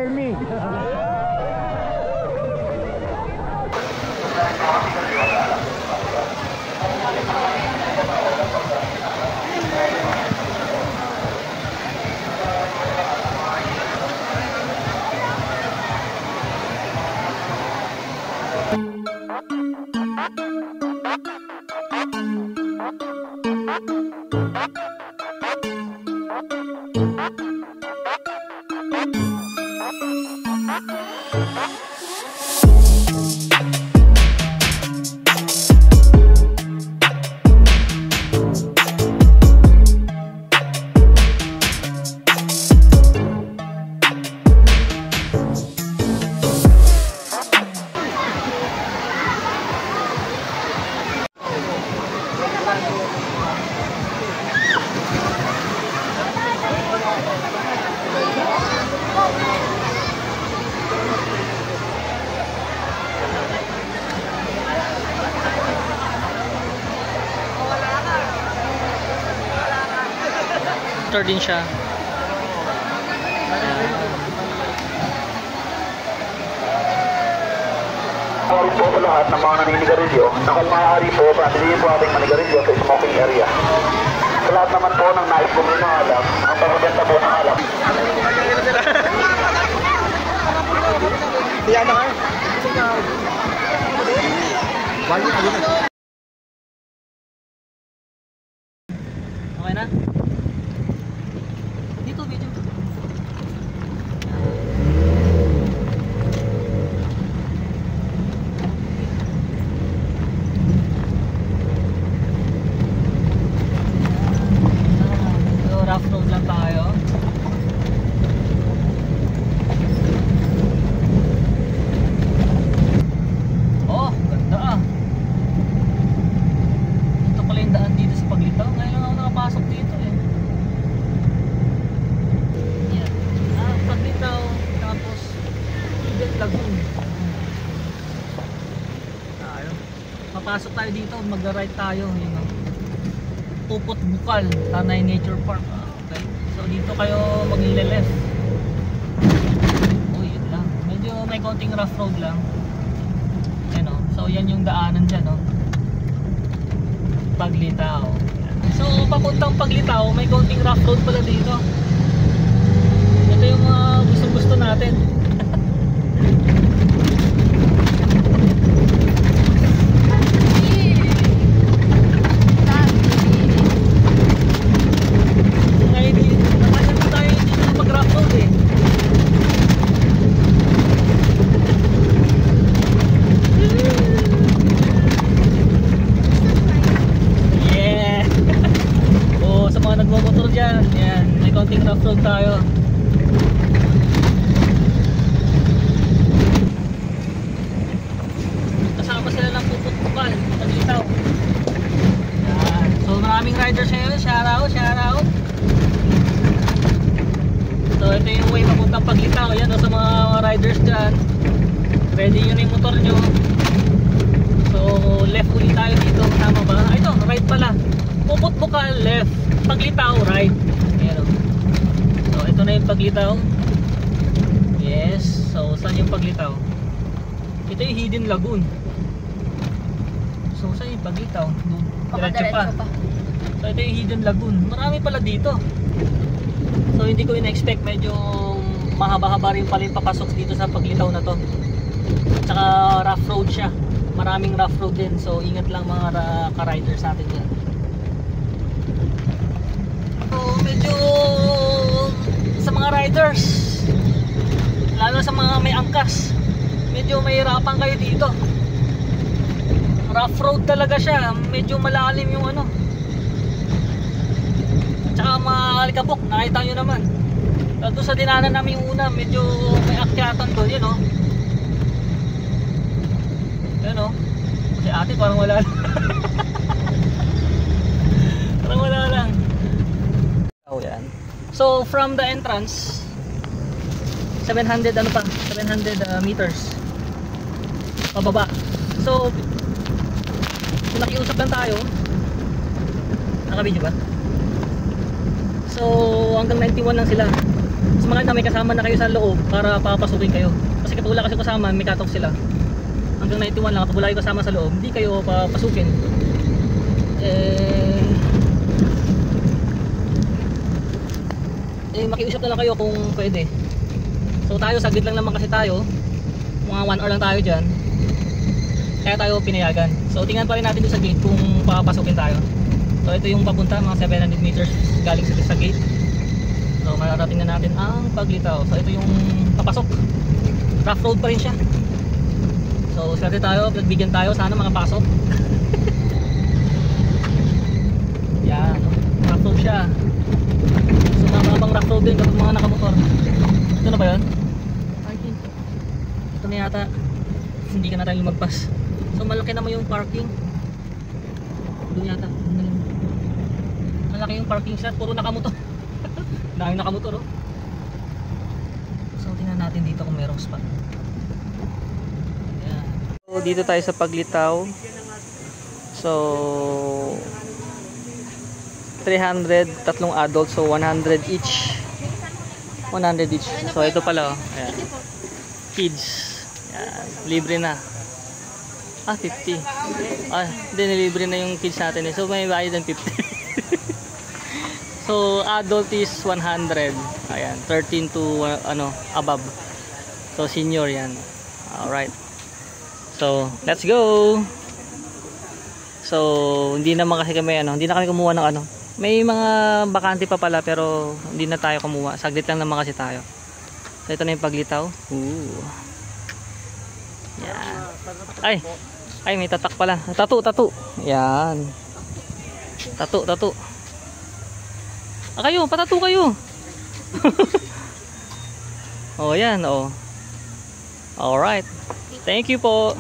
scare me. Motor din siya. Maaari po sa lahat ng mga naninigarilyo na kung maaari po, patuloyin po ating manigarilyo sa smoking area. Sa lahat naman po ng nais bumili ng alak, ang pagbenta po ng alak. Yan na kayo. Okay na? Dito video. So rough road lang tayo. Oh, ganda ah. Ito pala yung daan dito sa Paglitaw. Ngayon lang ako nakapasok dito eh. Yan. Paglitaw. Tapos Hidden Lagoon. Ayun. Papasok tayo dito. Mag-right tayo. Yun o. Pupot Bukal. Tanay Nature Park. Okay. So dito kayo mag-left. Oh, yun lang. Medyo may konting rough road lang. Yan o. So yan yung daanan dyan o. Paglitaw. So papuntang Paglitaw, may konting rough road pala dito. Ito yung mga gusto natin. Ngayon nakasya pa tayo dito sa pag-rough road eh. Nagmomotor dyan, yan, may konting rough road tayo. Kasama sila ng Pupot Bukal, Paglitaw. Yan. So maraming riders ngayon, shout out. So ito yung way papuntang Paglitaw. Yan o, sa mga riders dyan, ready nyo na yung motor nyo. So left ulit tayo dito, tama ba? Ay ito, right pala. Pupot Bukal, left. Paglitaw, right. Ayan o. So ito na yung Paglitaw. Yes. So saan yung Paglitaw? Ito yung Hidden Lagoon. So saan yung Paglitaw? Diretso pa. So ito yung Hidden Lagoon. Marami pala dito. So hindi ko in-expect, medyo mahaba-haba rin pala yung papasok dito sa Paglitaw na to. Tsaka rough road siya. Maraming rough road din. So ingat lang mga ka-riders natin dyan. So medyo sa mga riders, lalo sa mga may angkas, medyo mahirapan kayo dito. Rough road talaga siya. Medyo malalim yung ano. Tsaka maalikabok, nakita nyo naman. Doon sa dinanan namin yung una, medyo may akyatan doon, yun o. Yun o. Si ate parang wala lang. Parang wala lang. Oh, yan. So from the entrance, 700 ano pa, 700 meters pababa. So nakiusap lang tayo. Naka-video ba? So hanggang 91 lang sila. Mas maganda may kasama na kayo sa loob para papasukin kayo. Kasi kapag wala kasi kasama, may cut off sila. Hanggang 91 lang, kapag wala kayo kasama sa loob, hindi kayo papasukin. Makiusap na lang kayo kung pwede. So tayo, saglit lang naman kasi tayo, mga 1 hour lang tayo dyan, kaya tayo pinayagan. So tingnan pa rin natin doon sa gate kung papasukin tayo. So ito yung papunta, mga 700 meters galing sa gate. So mararating na natin ang Paglitaw. So ito yung papasok, rough road pa rin siya. So swerte tayo, nagbigyan tayo, sana makapasok. Yan, rough road siya. So mababang rough road din kapag mga nakamotor. Ito na ba yun? Parking. Ito na yata. Hindi ka na tayo lumagpas. So malaki naman yung parking. Doon yata. Malaki yung parking slot. Puro nakamotor. Dahil nakamotor, oh. So tingnan natin dito kung merong spot. Ayan. So dito tayo sa Paglitaw. So 300, tatlong adult, so 100 each. 100 each. So ito pala, oh. Ayan. Kids. Ayan. Libre na. 50. Hindi, nilibre na yung kids natin, eh. So may bayad ng 50. So adult is 100. Ayan, 13 to above. So senior yan. Alright. So let's go. So hindi naman kasi kami hindi na kami kumuha ng may mga bakante pa pala pero hindi na tayo kumuha. Saglit lang naman kasi tayo. So ito na yung Paglitaw. Yan. Ay may tatak pala. Tattoo. Yan. Tattoo. Kayo, patato kayo. Oh, yan, oh. Alright. Thank you po.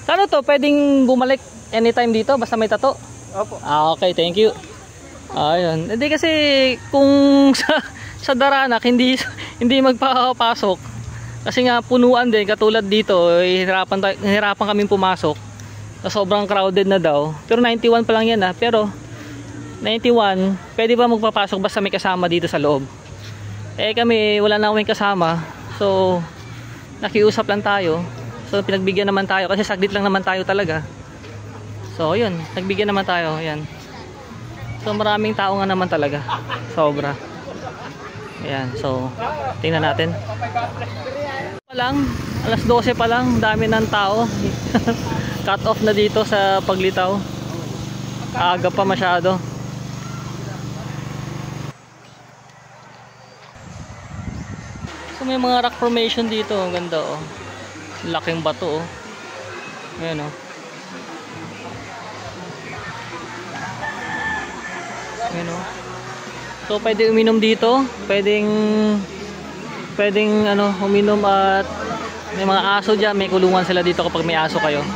Ano to? Pwedeng bumalik anytime dito basta may tato? Opo. Okay, thank you. Ayun. Hindi kasi kung sa Daranak hindi magpapasok. Kasi nga punuan din katulad dito, hirapan kaming pumasok. Sobrang crowded na daw. Pero 91 pa lang yan pero 91, pwede ba magpapasok basta may kasama dito sa loob? Kami wala na kaming kasama. So nakiusap lang tayo. So pinagbigyan naman tayo kasi saglit lang naman tayo talaga. So yun, nagbigyan naman tayo. Yan. So maraming tao nga naman talaga. Sobra. Ayan, so tingnan natin. Alas 12 pa lang, dami ng tao. Cut off na dito sa Paglitaw. Aga pa masyado. So may mga rock formation dito, ang ganda, oh. Laking bato, oh. Ayan, oh. Ayan, oh. So pwede uminom dito, pwedeng uminom at may mga aso dyan, may kulungan sila dito kapag may aso kayo.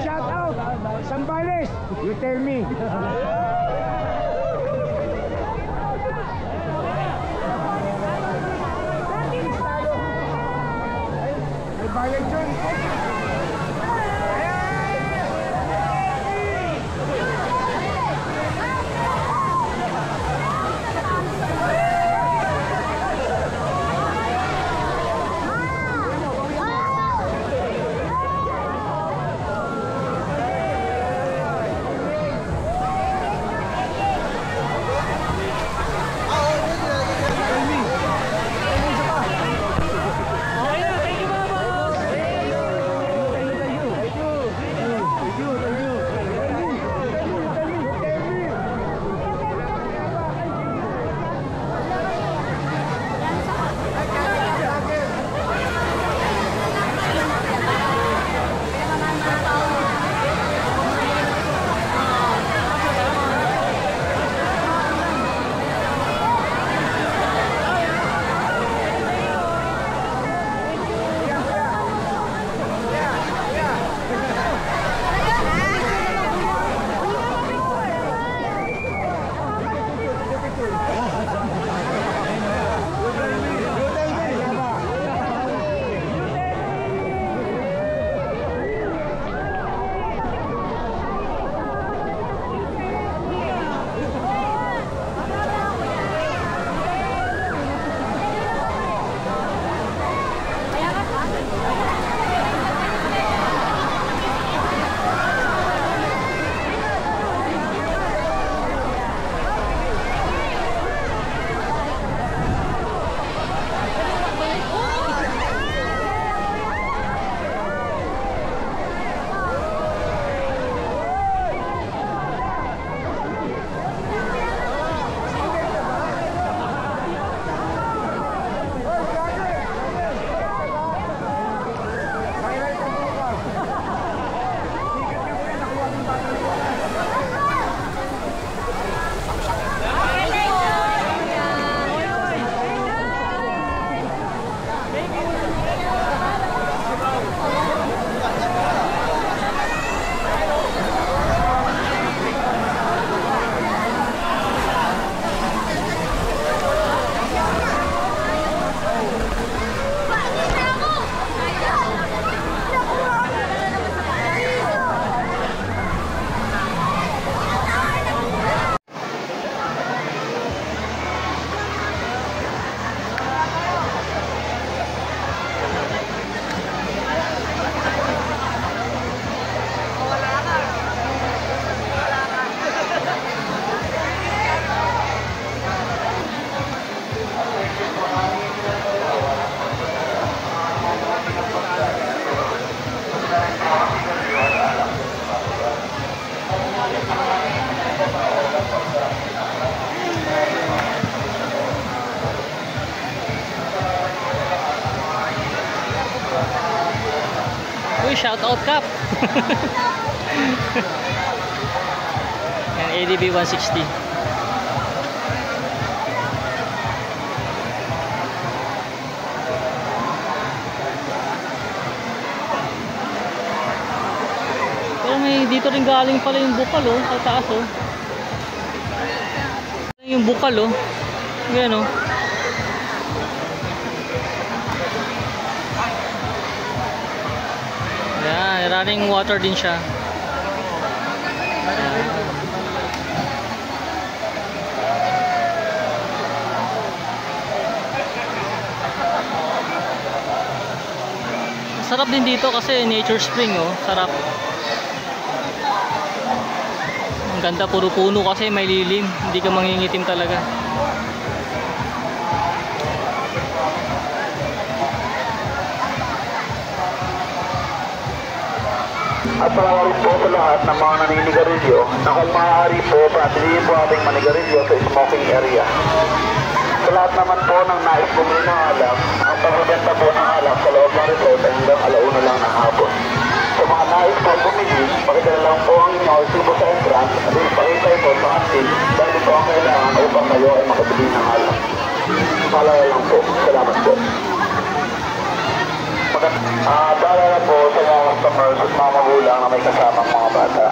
Shout out! Sambales! You tell me. shoutout Cap. Yan, ADB 160. Pero may dito rin galing pala yung bukal oh, sa taas oh. Yung bukal oh. Ayan oh. Ayan, running water din siya. Ayan. Sarap din dito kasi nature spring oh, sarap. Ang ganda, puro puno kasi may lilim, hindi ka mangingitim talaga. At palawarin po sa lahat ng mga naninigarilyo na kung maaari po, panatilihin po ating manigarilyo sa smoking area. Sa lahat naman po ng nais bumili ng alak, ang pagbibenta po ng alak sa loob ng resort ay hanggang 1:00 lang ng hapon. Sa mga nais po bumili, pakitala lang po ang inyong resibo sa entrance at ipakita ito sa atin dahil po ang kailangan upang kayo ay makabili ng alak. Malaya lang po. Salamat po. Paalala po sa mga customers at mga magulang na may kasamang mga bata.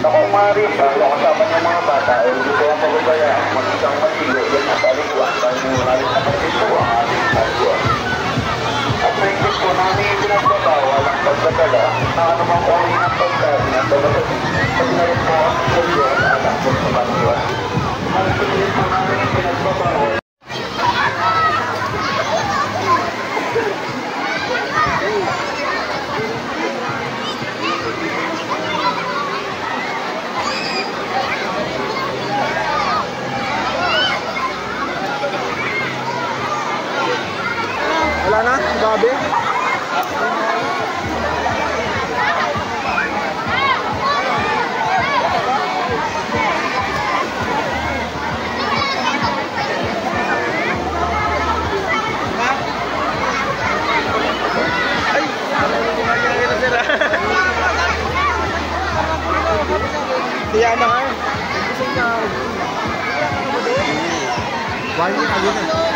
Na kung maaari po, kung kasama niyo mga bata, ay hindi ko ang pagkabaya mag-isang maligo yan sa talikuan dahil mulalit na pagkito ang ating talikuan. At may ikot po namin ipinagbabawal ang pagkatala na anumang uri ng pagkain at pagkain po ang pagkito at anak po sa talikuan. At pagkain po namin ipinagbabawal. Wala na, babe. Ay, Tiyan na nga. Why